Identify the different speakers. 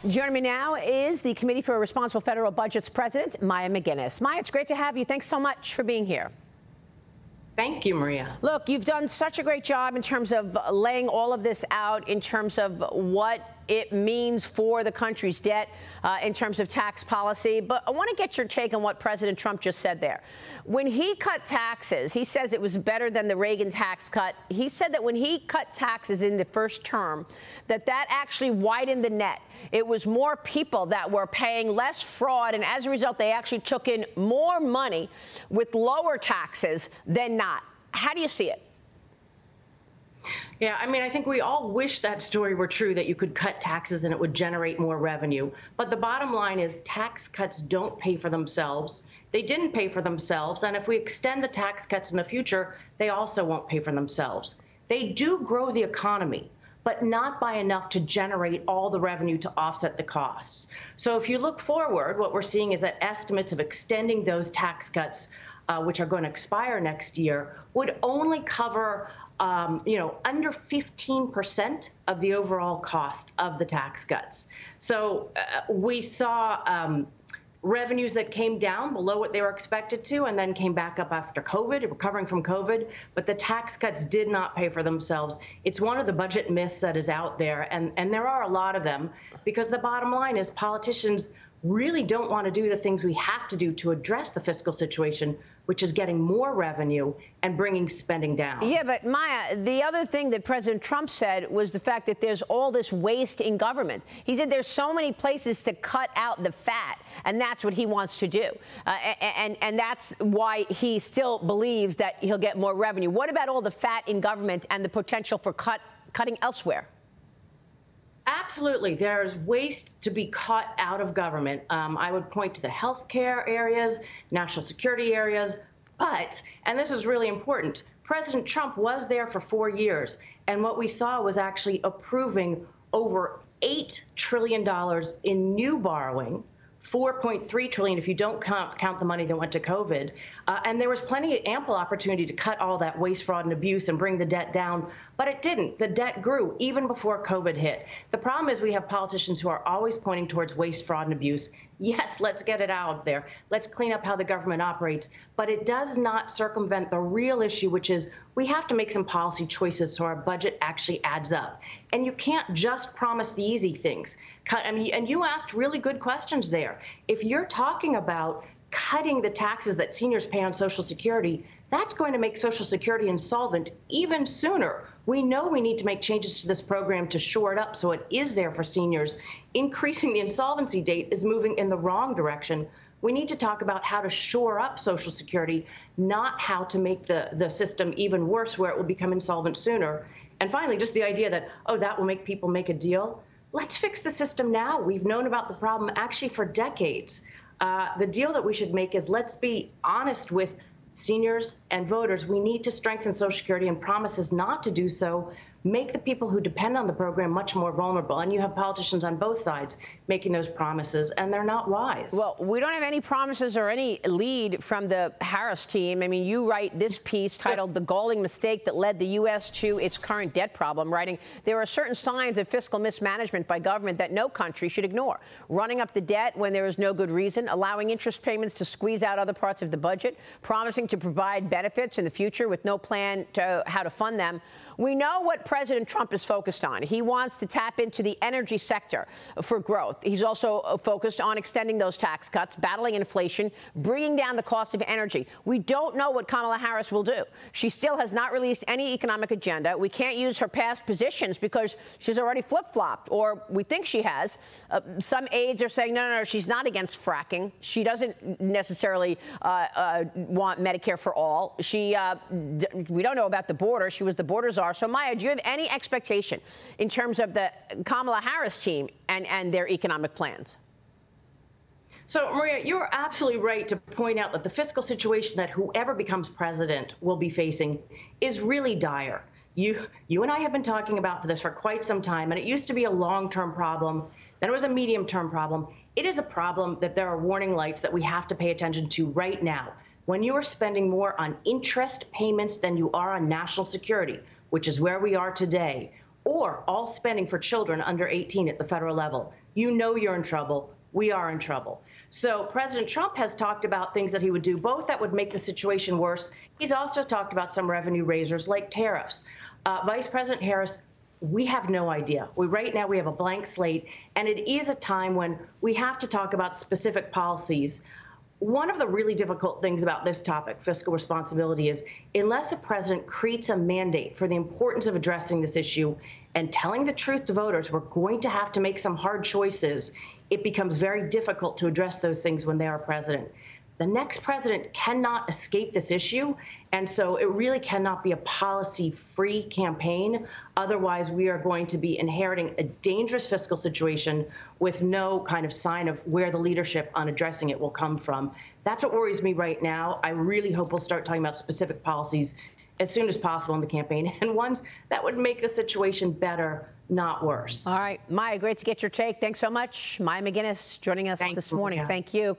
Speaker 1: Joining me now is the Committee for Responsible Federal Budget's president, Maya MacGuineas. Maya, it's great to have you. Thanks so much for being here.
Speaker 2: Thank you, Maria.
Speaker 1: Look, you've done such a great job in terms of laying all of this out, in terms of what it means for the country's debt, in terms of tax policy. But I want to get your take on what President Trump just said there. When he cut taxes, he says it was better than the Reagan tax cut. He said that when he cut taxes in the first term, that actually widened the net. It was more people that were paying less fraud, and as a result, they actually took in more money with lower taxes than not. How do you see it?
Speaker 2: Yeah, I mean, I think we all wish that story were true, that you could cut taxes and it would generate more revenue. But the bottom line is tax cuts don't pay for themselves. They didn't pay for themselves. And if we extend the tax cuts in the future, they also won't pay for themselves. They do grow the economy, but not by enough to generate all the revenue to offset the costs. So if you look forward, what we're seeing is that estimates of extending those tax cuts, which are going to expire next year, would only cover under 15% of the overall cost of the tax cuts. So we saw revenues that came down below what they were expected to and then came back up after COVID, recovering from COVID. But the tax cuts did not pay for themselves. It's one of the budget myths that is out there. And there are a lot of them, because the bottom line is politicians really don't want to do the things we have to do to address the fiscal situation, which is getting more revenue and bringing spending down.
Speaker 1: Yeah, but Maya, the other thing that President Trump said was the fact that there's all this waste in government. He said there's so many places to cut out the fat, and that's what he wants to do. And that's why he still believes that he'll get more revenue. What about all the fat in government and the potential for cutting elsewhere?
Speaker 2: Absolutely. There's waste to be cut out of government. I would point to the healthcare areas, national security areas. But, and this is really important, President Trump was there for 4 years. And what we saw was actually approving over $8 trillion in new borrowing. 4.3 trillion if you don't count the money that went to COVID. And there was ample opportunity to cut all that waste, fraud, and abuse and bring the debt down, but it didn't. The debt grew even before COVID hit. The problem is we have politicians who are always pointing towards waste, fraud, and abuse. Yes, let's get it out there. Let's clean up how the government operates. But it does not circumvent the real issue, which is we have to make some policy choices so our budget actually adds up. And you can't just promise the easy things. And you asked really good questions there. If you're talking about cutting the taxes that seniors pay on Social Security, that's going to make Social Security insolvent even sooner. We know we need to make changes to this program to shore it up so it is there for seniors. Increasing the insolvency date is moving in the wrong direction. We need to talk about how to shore up Social Security, not how to make the system even worse where it will become insolvent sooner. And finally, just the idea that, oh, that will make people make a deal. Let's fix the system now. We've known about the problem actually for decades. The deal that we should make is let's be honest with seniors and voters. We need to strengthen Social Security, and promises not to do so make the people who depend on the program much more vulnerable. And you have politicians on both sides making those promises, and they're not wise.
Speaker 1: Well, we don't have any promises or any lead from the Harris team. I mean, you write this piece titled "The Galling Mistake That Led the U.S. to Its Current Debt Problem," writing, there are certain signs of fiscal mismanagement by government that no country should ignore. Running up the debt when there is no good reason, allowing interest payments to squeeze out other parts of the budget, promising to provide benefits in the future with no plan to how to fund them. We know what President Trump is focused on. He wants to tap into the energy sector for growth. He's also focused on extending those tax cuts, battling inflation, bringing down the cost of energy. We don't know what Kamala Harris will do. She still has not released any economic agenda. We can't use her past positions because she's already flip-flopped, or we think she has. Some aides are saying, no, she's not against fracking. She doesn't necessarily want Medicare for all. We don't know about the border. She was the border czar. So, Maya, do you have any expectation in terms of the Kamala Harris team and their economic plans?
Speaker 2: So, Maria, you're absolutely right to point out that the fiscal situation that whoever becomes president will be facing is really dire. You and I have been talking about this for quite some time, and it used to be a long-term problem. Then it was a medium-term problem. It is a problem that there are warning lights that we have to pay attention to right now. When you are spending more on interest payments than you are on national security, which is where we are today, or all spending for children under 18 at the federal level, you know you're in trouble. We are in trouble. So President Trump has talked about things that he would do, both that would make the situation worse. He's also talked about some revenue raisers like tariffs. Vice President Harris, we have no idea. Right now we have a blank slate, and it is a time when we have to talk about specific policies. One of the really difficult things about this topic, fiscal responsibility, is unless a president creates a mandate for the importance of addressing this issue and telling the truth to voters, we're going to have to make some hard choices. It becomes very difficult to address those things when they are president. The next president cannot escape this issue, and so it really cannot be a policy-free campaign. Otherwise, we are going to be inheriting a dangerous fiscal situation with no kind of sign of where the leadership on addressing it will come from. That's what worries me right now. I really hope we'll start talking about specific policies as soon as possible in the campaign, and ones that would make the situation better, not worse.
Speaker 1: All right, Maya, great to get your take. Thanks so much. Maya MacGuineas joining us this morning. Thank you.